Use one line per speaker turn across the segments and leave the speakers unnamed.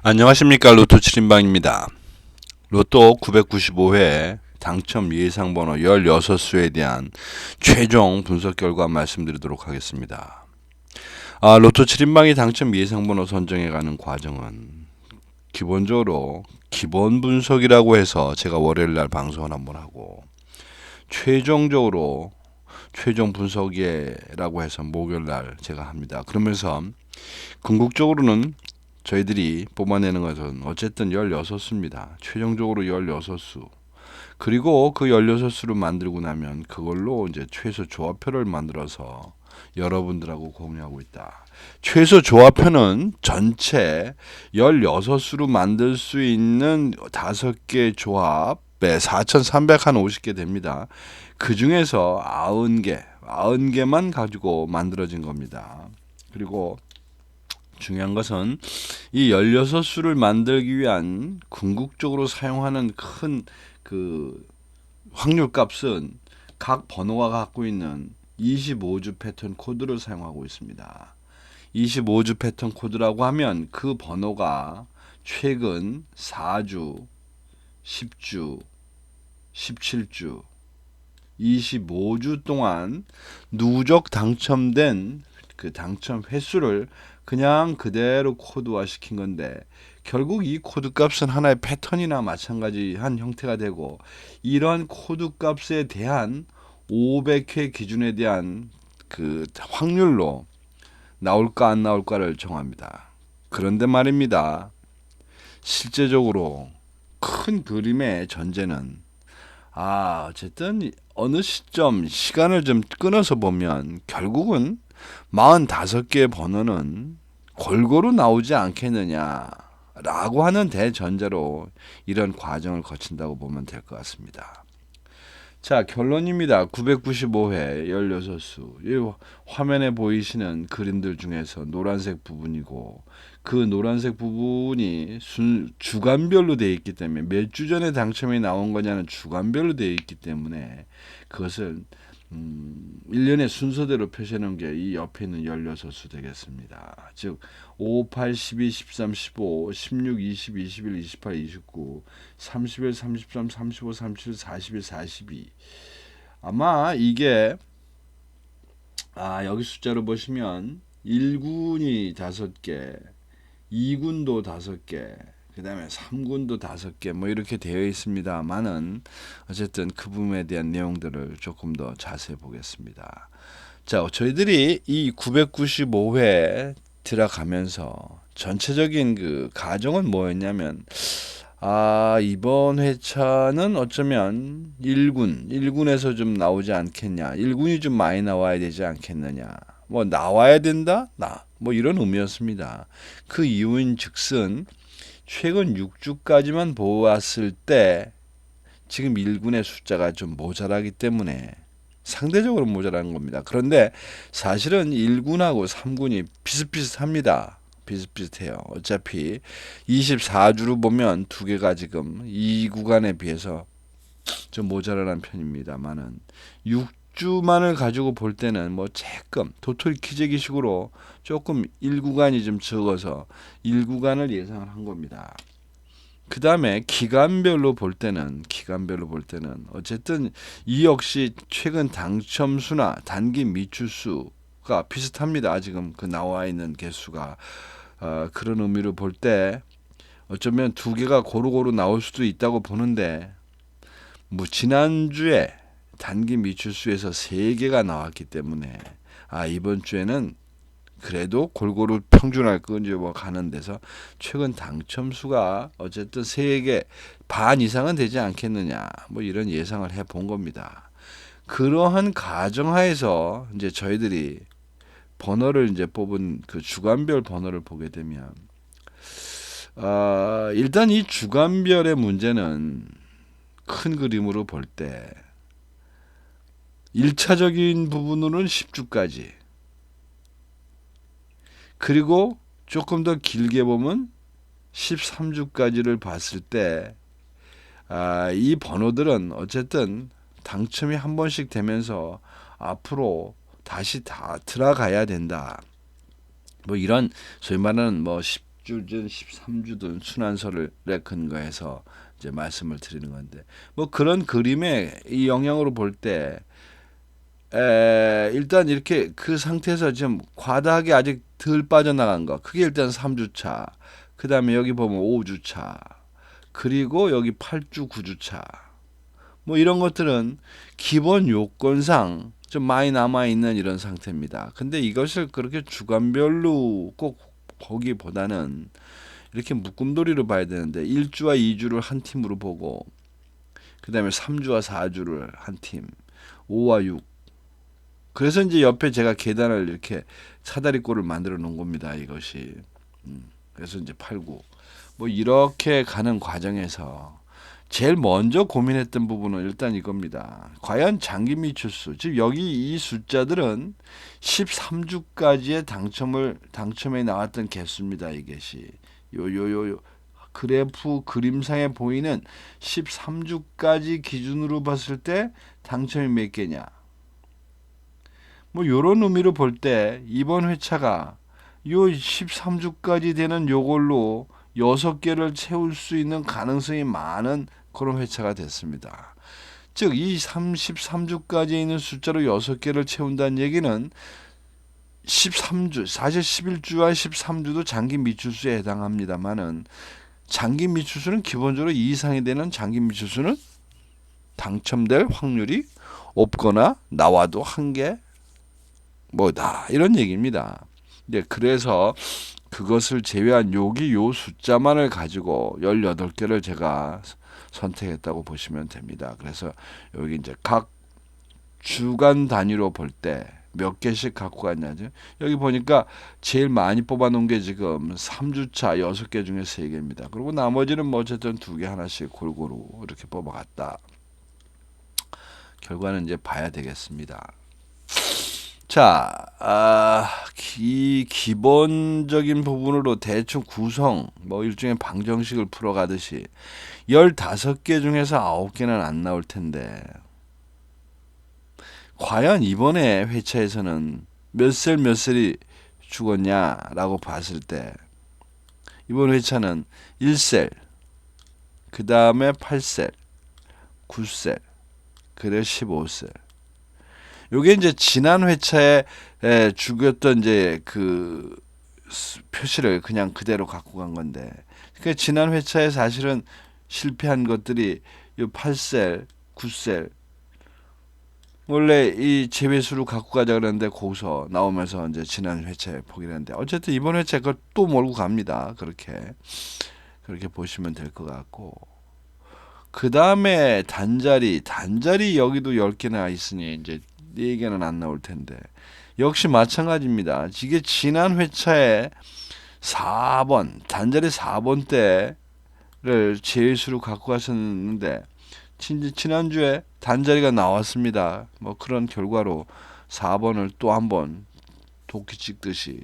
안녕하십니까. 로또 7인방입니다. 로또 995회 당첨 예상번호 16수에 대한 최종 분석 결과 말씀드리도록 하겠습니다. 로또 7인방이 당첨 예상번호 선정해가는 과정은 기본적으로 기본 분석이라고 해서 제가 월요일날 방송을 한번 하고, 최종적으로 최종 분석이라고 해서 목요일날 제가 합니다. 그러면서 궁극적으로는 저희들이 뽑아내는 것은 어쨌든 16수입니다. 최종적으로 16수. 그리고 그 16수를 만들고 나면 그걸로 이제 최소 조합표를 만들어서 여러분들하고 공유하고 있다. 최소 조합표는 전체 16수로 만들 수 있는 5개 조합에 4,350개 됩니다. 그 중에서 90개만 가지고 만들어진 겁니다. 그리고 중요한 것은 이 16수를 만들기 위한 궁극적으로 사용하는 큰 그 확률 값은 각 번호가 갖고 있는 25주 패턴 코드를 사용하고 있습니다. 25주 패턴 코드라고 하면 그 번호가 최근 4주, 10주, 17주, 25주 동안 누적 당첨된 그 당첨 횟수를 그냥 그대로 코드화 시킨 건데, 결국 이 코드 값은 하나의 패턴이나 마찬가지한 형태가 되고, 이러한 코드 값에 대한 500회 기준에 대한 그 확률로 나올까 안 나올까를 정합니다. 그런데 말입니다, 실제적으로 큰 그림의 전제는 어쨌든 어느 시점 시간을 좀 끊어서 보면 결국은 45개의 번호는 골고루 나오지 않겠느냐라고 하는 대전제로 이런 과정을 거친다고 보면 될 것 같습니다. 자, 결론입니다. 995회 16수. 이 화면에 보이시는 그림들 중에서 노란색 부분이고, 그 노란색 부분이 주간별로 되어 있기 때문에 몇 주 전에 당첨이 나온 거냐는 주간별로 되어 있기 때문에 그것을 1년의 순서대로 표시하는 게 이 옆에 있는 16수 되겠습니다. 즉 5, 8, 12, 13, 15, 16, 20, 21, 28, 29, 31, 33, 35, 37, 41, 42. 아마 이게 여기 숫자로 보시면 1군이 5개, 2군도 5개, 그 다음에 3군도 5개 뭐 이렇게 되어 있습니다만은, 어쨌든 그 부분에 대한 내용들을 조금 더 자세히 보겠습니다. 자, 저희들이 이 995회 들어가면서 전체적인 그 가정은 뭐였냐면, 이번 회차는 어쩌면 1군에서 좀 나오지 않겠냐, 1군이 좀 많이 나와야 되지 않겠느냐, 뭐 나와야 된다? 뭐 이런 의미였습니다. 그 이유인 즉슨 최근 6주까지만 보았을 때 지금 1군의 숫자가 좀 모자라기 때문에 상대적으로 모자란 겁니다. 그런데 사실은 1군하고 3군이 비슷비슷합니다. 비슷비슷해요. 어차피 24주로 보면 두 개가 지금 이 구간에 비해서 좀 모자라는 편입니다만은, 6주만을 가지고 볼 때는 뭐 조금 도토리 키재기식으로 조금 1구간이 좀 적어서 1구간을 예상을 한 겁니다. 그 다음에 기간별로 볼 때는 어쨌든 이 역시 최근 당첨수나 단기 미추수가 비슷합니다. 지금 그 나와 있는 개수가 그런 의미로 볼 때 어쩌면 두 개가 고루고루 나올 수도 있다고 보는데, 뭐 지난주에 단기 미추수에서 3개가 나왔기 때문에 이번 주에는 그래도 골고루 평준할 건지 뭐 가는 데서 최근 당첨수가 어쨌든 3개 반 이상은 되지 않겠느냐, 뭐 이런 예상을 해 본 겁니다. 그러한 가정하에서 이제 저희들이 번호를 이제 뽑은 그 주간별 번호를 보게 되면, 일단 이 주간별의 문제는 큰 그림으로 볼 때 1차적인 부분으로는 10주까지, 그리고 조금 더 길게 보면 13주까지를 봤을 때 이 번호들은 어쨌든 당첨이 한 번씩 되면서 앞으로 다시 다 들어가야 된다. 뭐 이런 소위 말하는 뭐 10주든 13주든 순환설에 근거해서 이제 말씀을 드리는 건데, 뭐 그런 그림의 이 영향으로 볼 때 일단 이렇게 그 상태에서 지금 과다하게 아직 덜 빠져나간 거, 그게 일단 3주차, 그 다음에 여기 보면 5주차, 그리고 여기 8주 9주차, 뭐 이런 것들은 기본 요건상 좀 많이 남아있는 이런 상태입니다. 근데 이것을 그렇게 주간별로 꼭 보기보다는 이렇게 묶음돌이로 봐야 되는데, 1주와 2주를 한 팀으로 보고, 그 다음에 3주와 4주를 한 팀, 5와 6. 그래서 이제 옆에 제가 계단을 이렇게 사다리꼴을 만들어 놓은 겁니다. 이것이. 그래서 이제 8, 9. 뭐 이렇게 가는 과정에서 제일 먼저 고민했던 부분은 일단 이겁니다. 과연 장기 미추수, 즉 여기 이 숫자들은 13주까지의 당첨에 나왔던 개수입니다. 이것이 요 그래프 그림상에 보이는 13주까지 기준으로 봤을 때 당첨이 몇 개냐. 뭐 요런 의미로 볼 때 이번 회차가 요 13주까지 되는 요걸로 6개를 채울 수 있는 가능성이 많은 그런 회차가 됐습니다. 즉 이 33주까지 있는 숫자로 6개를 채운다는 얘기는 13주, 사실 11주와 13주도 장기 미추수에 해당합니다만은, 장기 미추수는 기본적으로 2 이상이 되는 장기 미추수는 당첨될 확률이 없거나 나와도 한 개 뭐다 이런 얘기입니다. 네, 그래서 그것을 제외한 여기 요 숫자만을 가지고 18개를 제가 선택했다고 보시면 됩니다. 그래서 여기 이제 각 주간 단위로 볼 때 몇 개씩 갖고 갔냐죠. 여기 보니까 제일 많이 뽑아 놓은 게 지금 3주차 6개 중에 3개입니다. 그리고 나머지는 뭐 어쨌든 2개 하나씩 골고루 이렇게 뽑아갔다. 결과는 이제 봐야 되겠습니다. 자, 이 기본적인 부분으로 대충 구성, 뭐 일종의 방정식을 풀어가듯이 15개 중에서 9개는 안 나올 텐데, 과연 이번에 회차에서는 몇 셀이 죽었냐라고 봤을 때, 이번 회차는 1셀, 그 다음에 8셀, 9셀, 그래 15셀. 요게 이제 지난 회차에 죽였던 이제 그 표시를 그냥 그대로 갖고 간 건데, 그러니까 지난 회차에 사실은 실패한 것들이 요 8셀, 9셀, 원래 이 제외수로 갖고 가자 그랬는데 거기서 나오면서 이제 지난 회차에 포기를 했는데, 어쨌든 이번 회차에 그걸 또 몰고 갑니다. 그렇게 보시면 될 것 같고, 그 다음에 단자리 여기도 10개나 있으니 이제 4개는 안 나올 텐데, 역시 마찬가지입니다. 이게 지난 회차에 4번 단자리 4번 때를 제외수로 갖고 가셨는데, 지난주에 단자리가 나왔습니다. 뭐 그런 결과로 4번을 또 한번 도끼 찍듯이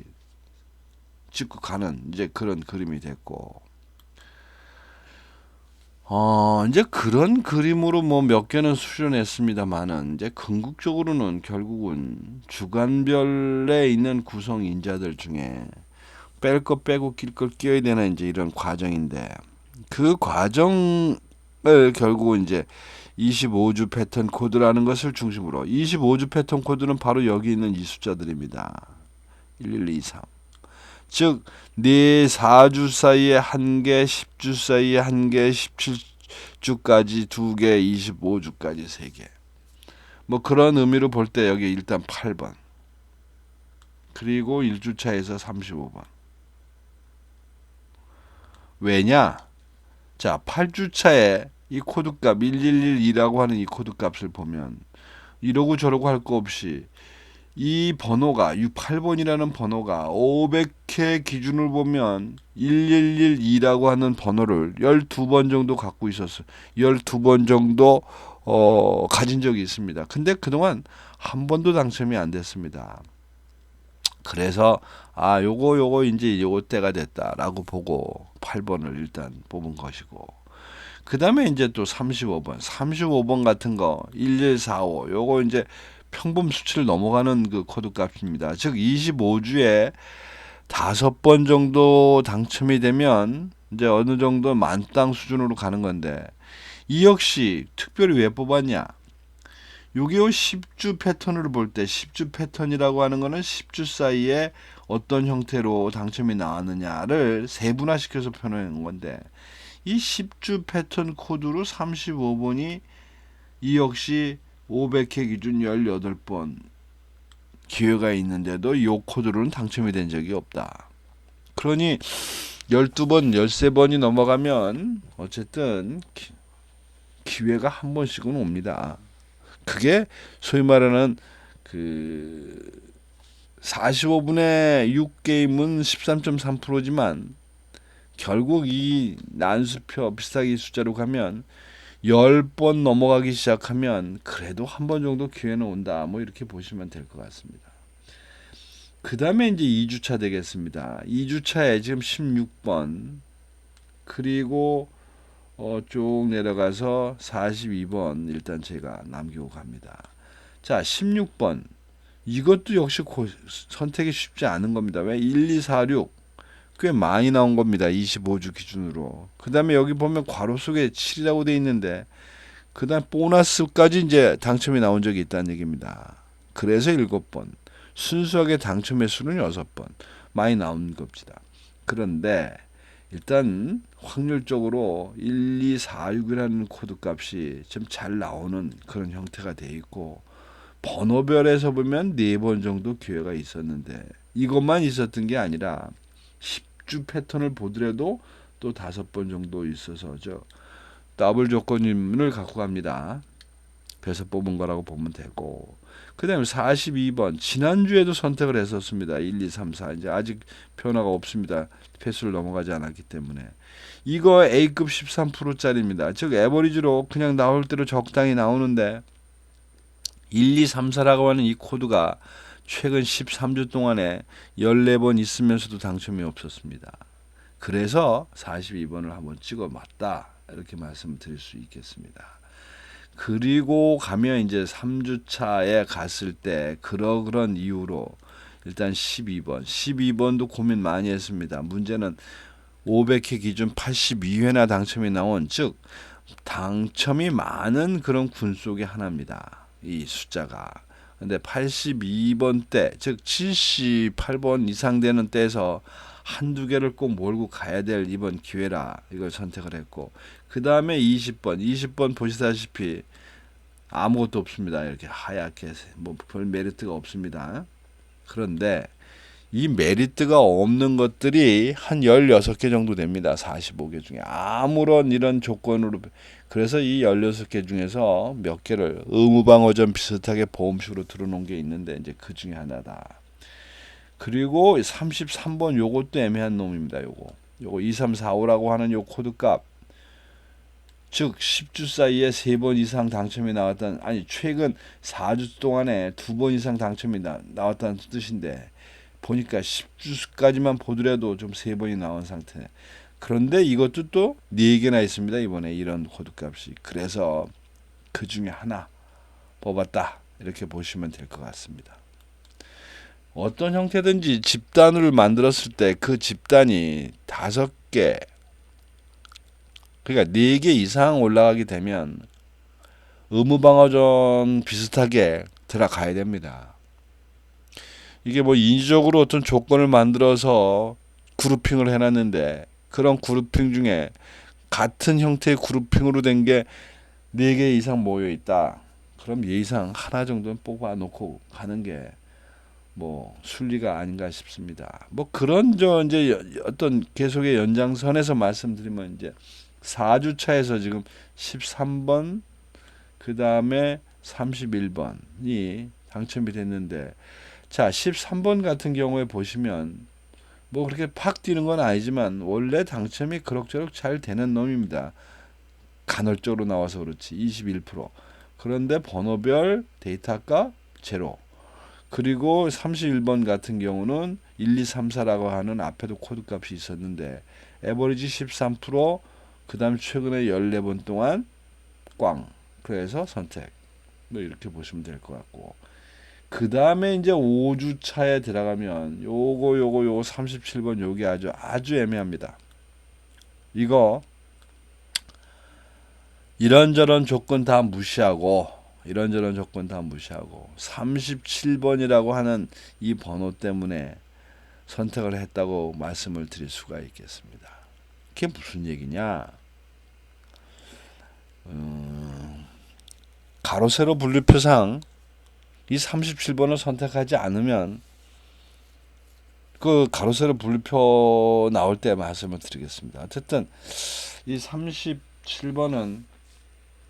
찍고 가는 이제 그런 그림이 됐고, 이제 그런 그림으로 뭐 몇 개는 수련했습니다만은, 이제 궁극적으로는 결국은 주간별에 있는 구성 인자들 중에 뺄 거 빼고 낄 걸 끼워야 되는 이제 이런 과정인데, 그 과정을 결국 이제 25주 패턴 코드라는 것을 중심으로, 25주 패턴 코드는 바로 여기 있는 이 숫자들입니다. 1, 2, 3. 즉, 4주 사이에 1개, 10주 사이에 1개, 17주까지 2개, 25주까지 3개. 뭐 그런 의미로 볼 때 여기 일단 8번. 그리고 1주차에서 35번. 왜냐? 자, 8주차에 이 코드값 1112라고 하는 이 코드값을 보면 이러고 저러고 할 거 없이 이 번호가 8번이라는 번호가 500회 기준을 보면 1112라고 하는 번호를 12번 정도 갖고 있었어요. 12번 정도 가진 적이 있습니다. 근데 그동안 한 번도 당첨이 안 됐습니다. 그래서 요거 이제 요거 때가 됐다라고 보고 8번을 일단 뽑은 것이고, 그 다음에 이제 또 35번 같은 거 1145, 요거 이제 평범 수치를 넘어가는 그 코드 값입니다. 즉 25주에 5번 정도 당첨이 되면 이제 어느 정도 만땅 수준으로 가는 건데, 이 역시 특별히 왜 뽑았냐? 6.25 10주 패턴을 볼 때 10주 패턴이라고 하는 거는 10주 사이에 어떤 형태로 당첨이 나왔느냐를 세분화시켜서 표현한 건데, 이 10주 패턴 코드로 35번이 이 역시 500회 기준 18번 기회가 있는데도 이 코드로는 당첨이 된 적이 없다. 그러니 12번, 13번이 넘어가면 어쨌든 기회가 한 번씩은 옵니다. 그게 소위 말하는 그 45분의 6게임은 13.3%지만 결국 이 난수표 비슷하게 숫자로 가면 10번 넘어가기 시작하면 그래도 한 번 정도 기회는 온다. 뭐 이렇게 보시면 될 것 같습니다. 그 다음에 이제 2주차 되겠습니다. 2주차에 지금 16번 그리고 쭉 내려가서 42번 일단 제가 남기고 갑니다. 자, 16번 이것도 역시 선택이 쉽지 않은 겁니다. 왜? 1, 2, 4, 6 꽤 많이 나온 겁니다. 25주 기준으로. 그 다음에 여기 보면 괄호 속에 7이라고 돼 있는데 그 다음 보너스까지 이제 당첨이 나온 적이 있다는 얘기입니다. 그래서 7번. 순수하게 당첨의 수는 6번. 많이 나온 겁니다. 그런데 일단 확률적으로 1, 2, 4, 6이라는 코드 값이 좀 잘 나오는 그런 형태가 돼 있고 번호별에서 보면 4번 정도 기회가 있었는데 이것만 있었던 게 아니라 10주 패턴을 보더라도 또 5번 정도 있어서 저 더블 조건을 갖고 갑니다. 그래서 뽑은 거라고 보면 되고 그 다음에 42번 지난주에도 선택을 했었습니다. 1, 2, 3, 4 이제 아직 변화가 없습니다. 패수를 넘어가지 않았기 때문에 이거 A급 13%짜리입니다. 즉 에버리지로 그냥 나올 대로 적당히 나오는데 1, 2, 3, 4라고 하는 이 코드가 최근 13주 동안에 14번 있으면서도 당첨이 없었습니다. 그래서 42번을 한번 찍어 맞다 이렇게 말씀드릴 수 있겠습니다. 그리고 가면 이제 3주차에 갔을 때 그런 이유로 일단 12번도 고민 많이 했습니다. 문제는 500회 기준 82회나 당첨이 나온 즉 당첨이 많은 그런 군 속의 하나입니다. 이 숫자가. 근데 82번 때, 즉 78번 이상 되는 때에서 한두 개를 꼭 몰고 가야 될 이번 기회라 이걸 선택을 했고 그 다음에 20번 보시다시피 아무것도 없습니다. 이렇게 하얗게 뭐 별 메리트가 없습니다. 그런데 이 메리트가 없는 것들이 한 16개 정도 됩니다. 45개 중에 아무런 이런 조건으로 그래서 이 16개 중에서 몇 개를 의무방어전 비슷하게 보험식으로 들어놓은 게 있는데 이제 그 중에 하나다. 그리고 33번 요것도 애매한 놈입니다. 요거 2345라고 하는 요 코드값 즉 10주 사이에 3번 이상 당첨이 나왔다는 아니 최근 4주 동안에 2번 이상 당첨이 나왔다는 뜻인데 보니까 10주까지만 보더라도 좀 3번이 나온 상태. 그런데 이것도 또 4개나 있습니다. 이번에 이런 코드값이. 그래서 그 중에 하나 뽑았다. 이렇게 보시면 될 것 같습니다. 어떤 형태든지 집단을 만들었을 때 그 집단이 5개 그러니까 4개 이상 올라가게 되면 의무방어전 비슷하게 들어가야 됩니다. 이게 뭐 인위적으로 어떤 조건을 만들어서 그룹핑을 해놨는데 그런 그룹핑 중에 같은 형태의 그룹핑으로 된 게 4개 이상 모여 있다. 그럼 예의상 하나 정도는 뽑아 놓고 가는 게 뭐 순리가 아닌가 싶습니다. 뭐 그런 이제 어떤 계속의 연장선에서 말씀드리면 이제 4주차에서 지금 13번 그 다음에 31번이 당첨이 됐는데 자 13번 같은 경우에 보시면 뭐 그렇게 팍 뛰는 건 아니지만 원래 당첨이 그럭저럭 잘 되는 놈입니다. 간헐적으로 나와서 그렇지 21%. 그런데 번호별 데이터가 제로. 그리고 31번 같은 경우는 1, 2, 3, 4라고 하는 앞에도 코드 값이 있었는데 에버리지 13%, 그 다음 최근에 14번 동안 꽝. 그래서 선택. 뭐 이렇게 보시면 될 것 같고 그 다음에 이제 5주차에 들어가면 요거 37번 요게 아주 애매합니다. 이거 이런저런 조건 다 무시하고 37번이라고 하는 이 번호 때문에 선택을 했다고 말씀을 드릴 수가 있겠습니다. 그게 무슨 얘기냐? 가로 세로 분류표상 이 37번을 선택하지 않으면 그 가로 세로 분류표 나올 때 말씀을 드리겠습니다. 어쨌든 이 37번은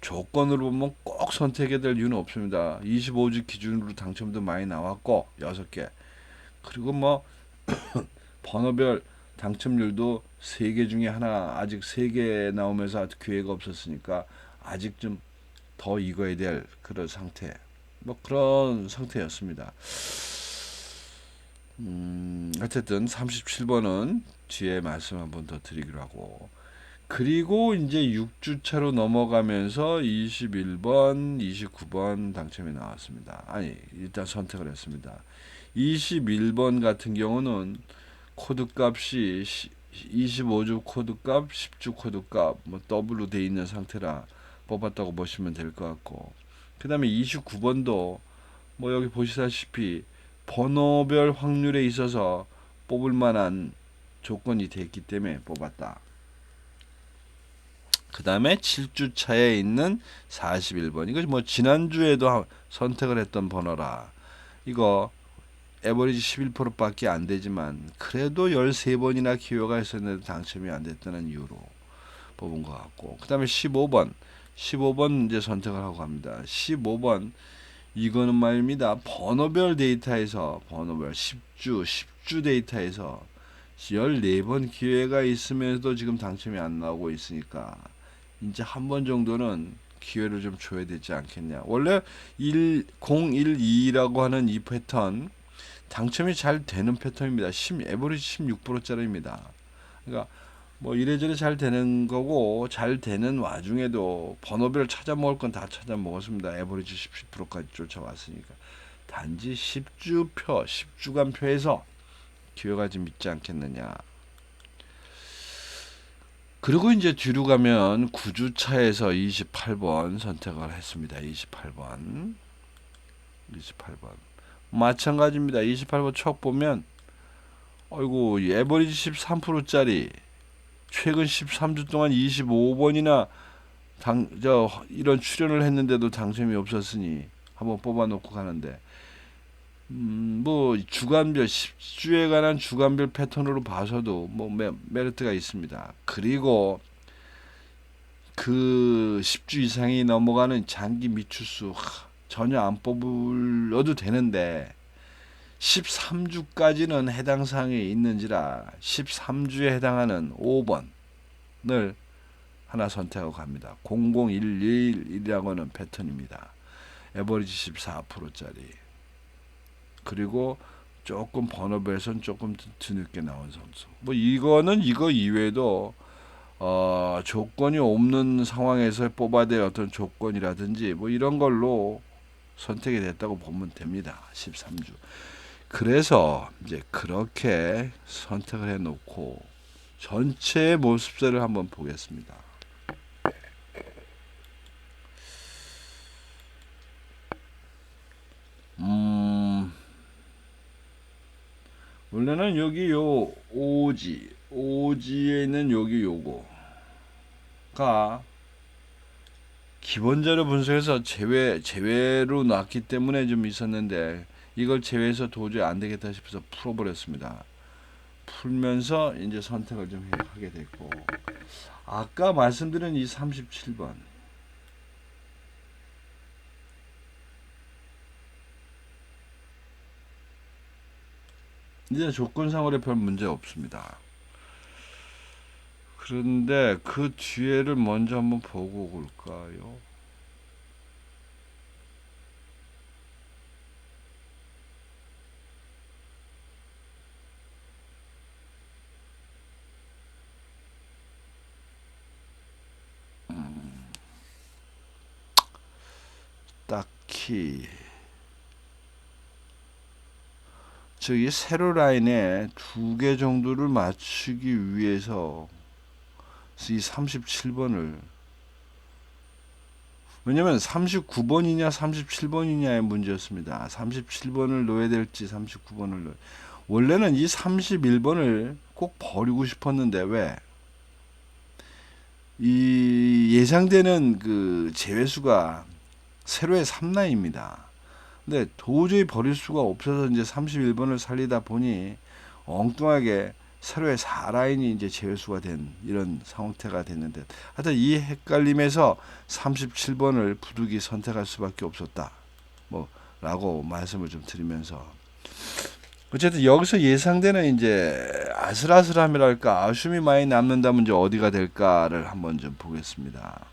조건으로 보면 꼭 선택해야 될 이유는 없습니다. 25주 기준으로 당첨도 많이 나왔고 6개. 그리고 뭐 번호별 당첨률도 3개 중에 하나, 아직 3개 나오면서 기회가 없었으니까 아직 좀 더 익어야 될 그런 상태. 뭐 그런 상태였습니다. 어쨌든 37번은 뒤에 말씀 한번 더 드리기로 하고, 그리고 이제 6주차로 넘어가면서 21번, 29번 당첨이 나왔습니다. 아니, 일단 선택을 했습니다. 21번 같은 경우는 코드값이 25주 코드값, 10주 코드값, 뭐 더블로 돼 있는 상태라 뽑았다고 보시면 될 것 같고, 그 다음에 29번도 뭐 여기 보시다시피 번호별 확률에 있어서 뽑을 만한 조건이 됐기 때문에 뽑았다. 그 다음에 7주차에 있는 41번. 이거 뭐 지난주에도 선택을 했던 번호라. 이거 에버리지 11%밖에 안 되지만 그래도 13번이나 기회가 있었는데 당첨이 안 됐다는 이유로 뽑은 것 같고, 그 다음에 15번 이제 선택을 하고 갑니다. 15번 이거는 말입니다. 번호별 데이터에서 번호별 10주 데이터에서 14번 기회가 있으면서도 지금 당첨이 안 나오고 있으니까 이제 한 번 정도는 기회를 좀 줘야 되지 않겠냐. 원래 1012라고 하는 이 패턴 당첨이 잘 되는 패턴입니다. 에버리지 16%짜리입니다. 그러니까 뭐 이래저래 잘 되는 거고, 잘 되는 와중에도 번호별 찾아 먹을 건 다 찾아 먹었습니다. 에버리지 17%까지 쫓아왔으니까. 단지 10주간 표에서 기회가 좀 있지 않겠느냐. 그리고 이제 뒤로 가면 9주차에서 28번 선택을 했습니다. 28번. 마찬가지입니다. 28번 척 보면 어이구, 에버리지 13%짜리 최근 13주 동안 25번이나 이런 출연을 했는데도 당첨이 없었으니 한번 뽑아놓고 가는데, 뭐 주간별 10주에 관한 주간별 패턴으로 봐서도 뭐 메리트가 있습니다. 그리고 그 10주 이상이 넘어가는 장기 미추수 전혀 안 뽑으려도 되는데 13주까지는 해당 사항에 있는지라 13주에 해당하는 5번을 하나 선택하고 갑니다. 00111이라고 하는 패턴입니다. 에버리지 14%짜리. 그리고 조금 번호별선 조금 뒤늦게 나온 선수. 뭐 이거는 이거 이외에도 조건이 없는 상황에서 뽑아야 될 어떤 조건이라든지 뭐 이런 걸로 선택이 됐다고 보면 됩니다. 13주. 그래서 이제 그렇게 선택을 해 놓고 전체 모습들을 한번 보겠습니다. 원래는 여기 요 오지에 있는 여기 요거가 기본자료 분석에서 제외로 놨기 때문에 좀 있었는데 이걸 제외해서 도저히 안 되겠다 싶어서 풀어버렸습니다. 풀면서 이제 선택을 좀 하게 됐고, 아까 말씀드린 이 37번 이제 조건상으로 별 문제 없습니다. 그런데 그 뒤에를 먼저 한번 보고 올까요? 딱히 이 세로 라인에 2개 정도를 맞추기 위해서 이 37번을, 왜냐면 39번이냐 37번이냐의 문제였습니다. 37번을 넣어야 될지 39번을 넣어야, 원래는 이 31번을 꼭 버리고 싶었는데, 왜? 이 예상되는 그 제외수가 세로의 3라인입니다. 근데 도저히 버릴 수가 없어서 이제 31번을 살리다 보니 엉뚱하게 세로의 4라인이 이제 제외수가 된 이런 상태가 됐는데, 하여튼 이 헷갈림에서 37번을 부득이 선택할 수밖에 없었다, 뭐 라고 말씀을 좀 드리면서, 어쨌든 여기서 예상되는 이제 아슬아슬함이랄까, 아쉬움이 많이 남는다면 이제 어디가 될까를 한번 좀 보겠습니다.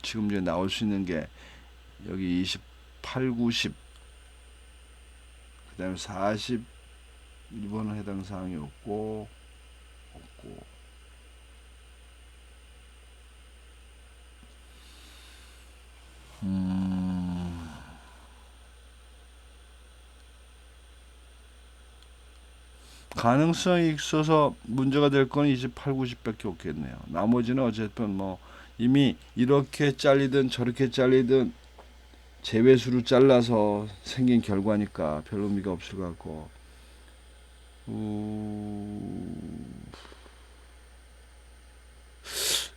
지금 이제 나올 수 있는 게 여기 28, 90, 그 다음에 41번은 해당 사항이 없고, 가능성이 있어서 문제가 될 건 28, 90밖에 없겠네요. 나머지는 어쨌든 뭐 이미 이렇게 잘리든 저렇게 잘리든 제외수로 잘라서 생긴 결과니까 별 의미가 없을 것 같고,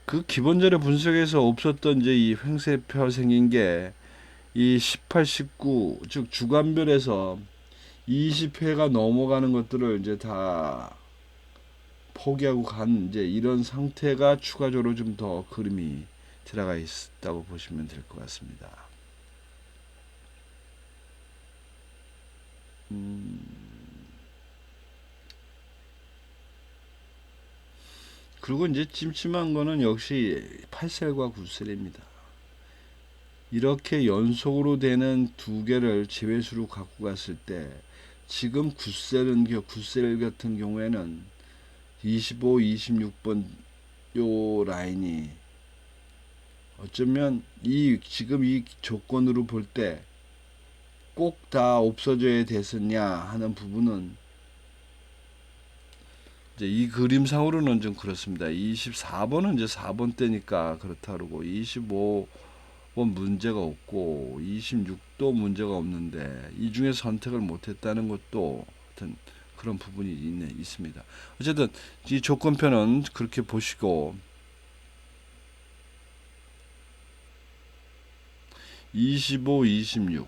그 기본전의 분석에서 없었던 이제 이 횡세표 생긴 게 이 18, 19, 즉 주간별에서 20회가 넘어가는 것들을 이제 다 포기하고 간 이제 이런 상태가 추가적으로 좀 더 그림이 들어가 있다고 보시면 될 것 같습니다. 그리고 이제 찜찜한 거는 역시 8셀과 9셀입니다. 이렇게 연속으로 되는 2개를 제외수로 갖고 갔을 때, 지금 9셀 같은 경우에는 25, 26번 요 라인이 어쩌면 지금 이 조건으로 볼 때 꼭 다 없어져야 됐었냐 하는 부분은 이제 이 그림상으로는 좀 그렇습니다. 24번은 이제 4번 때니까 그렇다 그러고, 25번 문제가 없고 26도 문제가 없는데 이 중에 선택을 못했다는 것도 어떤 그런 부분이 있습니다. 어쨌든 이 조건표는 그렇게 보시고, 25, 26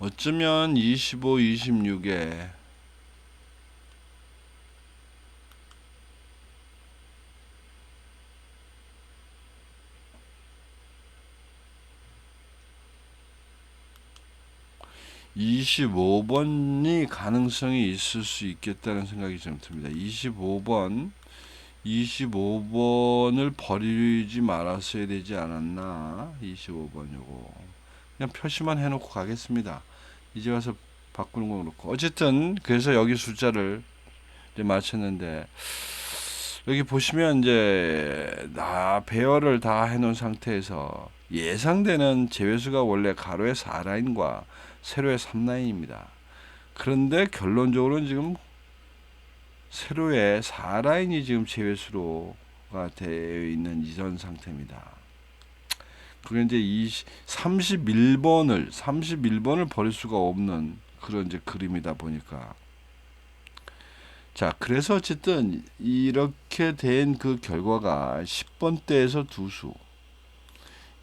어쩌면 25, 26에 (25번이) 가능성이 있을 수 있겠다는 생각이 좀 듭니다. 25번을 버리지 말았어야 되지 않았나. 25번 요거 그냥 표시만 해놓고 가겠습니다. 이제 와서 바꾸는 건 그렇고, 어쨌든 그래서 여기 숫자를 이제 맞췄는데, 여기 보시면 이제 배열을 다 해놓은 상태에서 예상되는 제외수가 원래 가로의 4라인과 세로의 3라인입니다. 그런데 결론적으로는 지금 세로의 4라인이 지금 제외수로가 되어 있는 이전 상태입니다. 그게 이제 31번을 버릴 수가 없는 그런 이제 그림이다 보니까, 자, 그래서 어쨌든 이렇게 된 그 결과가 10번대에서 2수,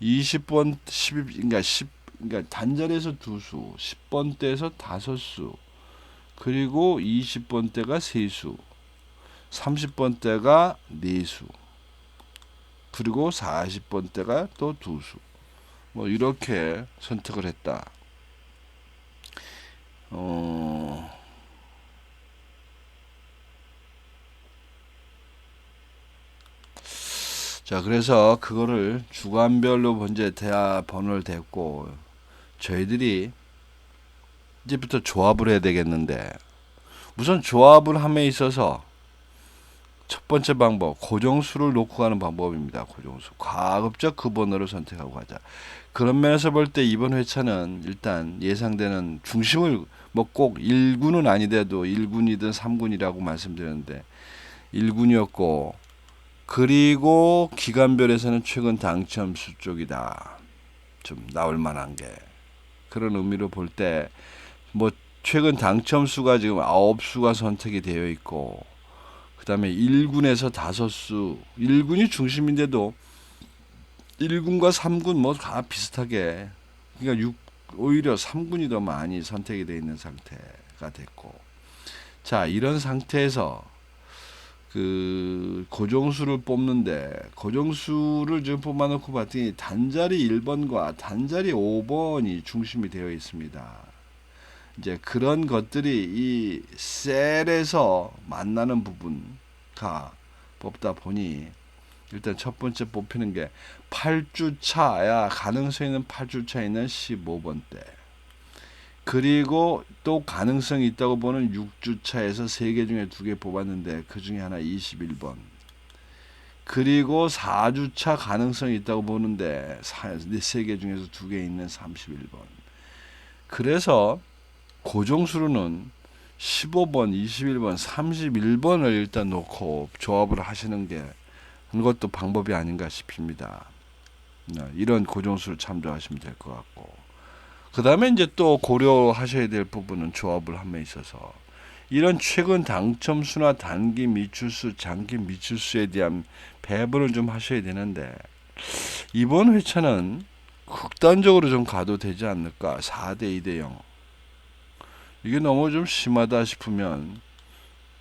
20번, 그러니까 단전에서 2수, 10번대에서 5수, 그리고 20번대가 3수, 30번대가 4수, 그리고 40번대가 또 2수, 뭐 이렇게 선택을 했다. 자, 그래서 그거를 주간별로 먼저 대화 번호를 댔고, 저희들이 이제부터 조합을 해야 되겠는데, 우선 조합을 함에 있어서 첫 번째 방법, 고정수를 놓고 가는 방법입니다. 고정수. 가급적 그 번호를 선택하고 가자. 그런 면에서 볼 때 이번 회차는 일단 예상되는 중심을 뭐 꼭 1군은 아니더라도 1군이든 3군이라고 말씀드렸는데 1군이었고, 그리고 기간별에서는 최근 당첨수 쪽이다. 좀 나올 만한 게. 그런 의미로 볼 때 뭐 최근 당첨수가 지금 9수가 선택이 되어 있고, 그 다음에 1군에서 5수, 1군이 중심인데도 1군과 3군 뭐 다 비슷하게, 그러니까 오히려 3군이 더 많이 선택이 되어 있는 상태가 됐고, 자, 이런 상태에서 그 고정수를 뽑는데, 고정수를 지금 뽑아놓고 봤더니 단자리 1번과 단자리 5번이 중심이 되어 있습니다. 이제 그런 것들이 이 셀에서 만나는 부분가 뽑다 보니 일단 첫 번째 뽑히는 게 8주차야, 가능성 있는 8주차에 있는 15번대. 그리고 또 가능성이 있다고 보는 6주차에서 3개 중에 2개 뽑았는데 그 중에 하나 21번. 그리고 4주차 가능성이 있다고 보는데 3개 중에서 2개 있는 31번. 그래서 고정수로는 15번, 21번, 31번을 일단 놓고 조합을 하시는 게 그것도 방법이 아닌가 싶습니다. 이런 고정수를 참조하시면 될 것 같고, 그 다음에 이제 또 고려하셔야 될 부분은 조합을 함에 있어서 이런 최근 당첨수나 단기 미출수, 장기 미출수에 대한 배분을 좀 하셔야 되는데, 이번 회차는 극단적으로 좀 가도 되지 않을까. 4대 2대 0. 이게 너무 좀 심하다 싶으면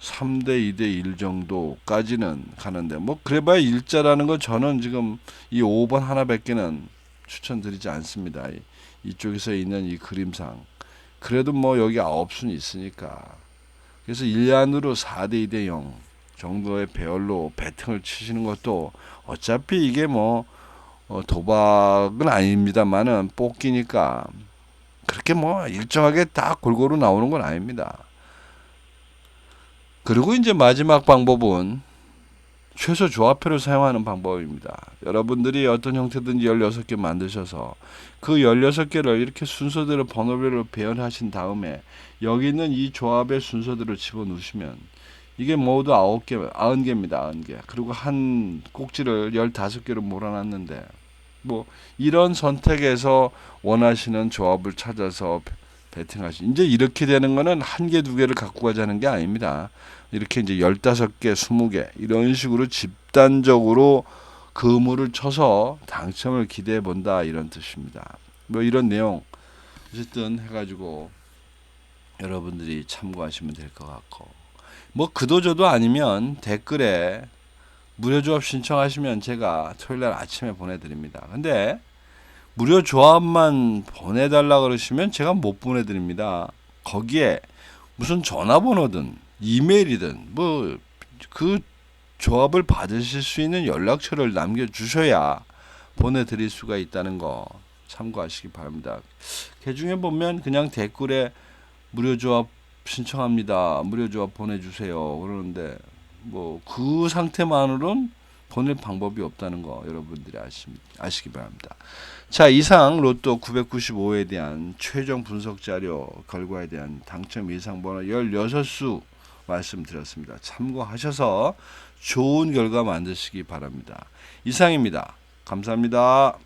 3대 2대 1 정도까지는 가는데, 뭐 그래봐야 일자라는 건 저는 지금 이 5번 하나밖에는 추천드리지 않습니다. 이쪽에서 있는 이 그림상 그래도 뭐 여기 9수는 있으니까, 그래서 1란으로 4대 2대 0 정도의 배열로 배팅을 치시는 것도, 어차피 이게 뭐 도박은 아닙니다만은 뽑기니까 그렇게 뭐 일정하게 딱 골고루 나오는 건 아닙니다. 그리고 이제 마지막 방법은 최소 조합표를 사용하는 방법입니다. 여러분들이 어떤 형태든지 16개 만드셔서 그 16개를 이렇게 순서대로 번호별로 배열하신 다음에 여기 있는 이 조합의 순서대로 집어넣으시면 이게 모두 90개입니다. 90개. 그리고 한 꼭지를 15개로 몰아놨는데, 뭐 이런 선택에서 원하시는 조합을 찾아서 배팅하시. 이제 이렇게 되는 거는 한 개, 두 개를 갖고 가자는 게 아닙니다. 이렇게 이제 15개, 20개 이런 식으로 집단적으로 그물을 쳐서 당첨을 기대해 본다, 이런 뜻입니다. 뭐 이런 내용 어쨌든 해가지고 여러분들이 참고하시면 될 것 같고, 뭐 그도저도 아니면 댓글에 무료 조합 신청하시면 제가 토요일날 아침에 보내드립니다. 근데 무료 조합만 보내달라 그러시면 제가 못 보내드립니다. 거기에 무슨 전화번호든 이메일이든 뭐 그 조합을 받으실 수 있는 연락처를 남겨주셔야 보내드릴 수가 있다는 거 참고하시기 바랍니다. 그 중에 보면 그냥 댓글에 무료 조합 신청합니다, 무료 조합 보내주세요 그러는데, 뭐 그 상태만으로는 보낼 방법이 없다는 거 여러분들이 아시기 바랍니다. 자, 이상 로또 995에 대한 최종 분석 자료 결과에 대한 당첨 예상 번호 16수 말씀드렸습니다. 참고하셔서 좋은 결과 만드시기 바랍니다. 이상입니다. 감사합니다.